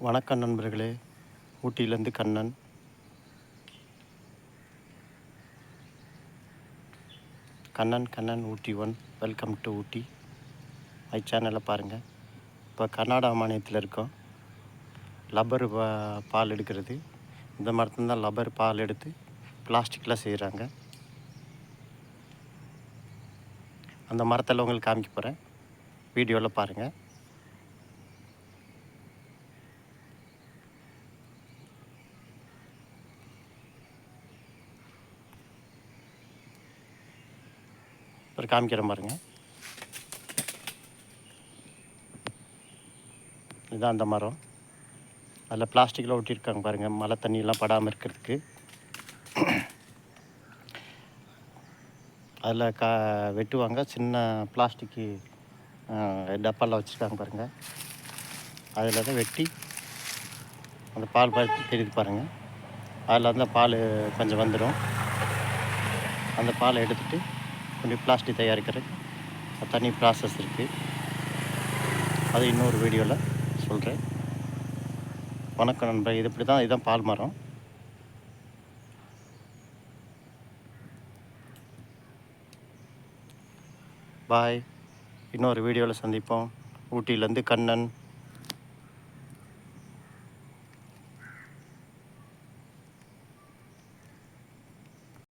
வணக்கம் நண்பர்களே. ஊட்டியிலேருந்து Kannan. Kannan Ooty one. Welcome to Ooty. My சேனலை பாருங்கள். இப்போ கர்நாடகா மாநிலத்தில் இருக்கோம். லப்பர் பால் எடுக்கிறது. இந்த மரத்துல தான் லப்பர் பால் எடுத்து பிளாஸ்டிக்கில் செய்கிறாங்க. அந்த மரத்தில் உங்களுக்கு காமிக்க போகிறேன். வீடியோவில் பாருங்கள். அப்புறம் காமிக்கிறேன் பாருங்கள். இதுதான் அந்த மரம். அதில் பிளாஸ்டிக்கில் ஒட்டியிருக்காங்க பாருங்கள், மழை தண்ணியெல்லாம் படாமல் இருக்கிறதுக்கு. அதில் வெட்டுவாங்க. சின்ன பிளாஸ்டிக்கு டப்பாவில் வச்சுருக்காங்க பாருங்கள். அதில் தான் வெட்டி அந்த பால் தெரியுது பாருங்கள். அதில் வந்து பால் கொஞ்சம் வந்துடும். அந்த பாலை எடுத்துகிட்டு கொஞ்சம் பிளாஸ்டிக் தயாரிக்கிறதுக்கு தனி ப்ராசஸ் இருக்குது. அது இன்னொரு வீடியோவில் சொல்கிறேன். வணக்கம் நண்பர். இதுதான் பால் மரம். பாய். இன்னொரு வீடியோவில் சந்திப்போம். ஊட்டியிலேருந்து கண்ணன்.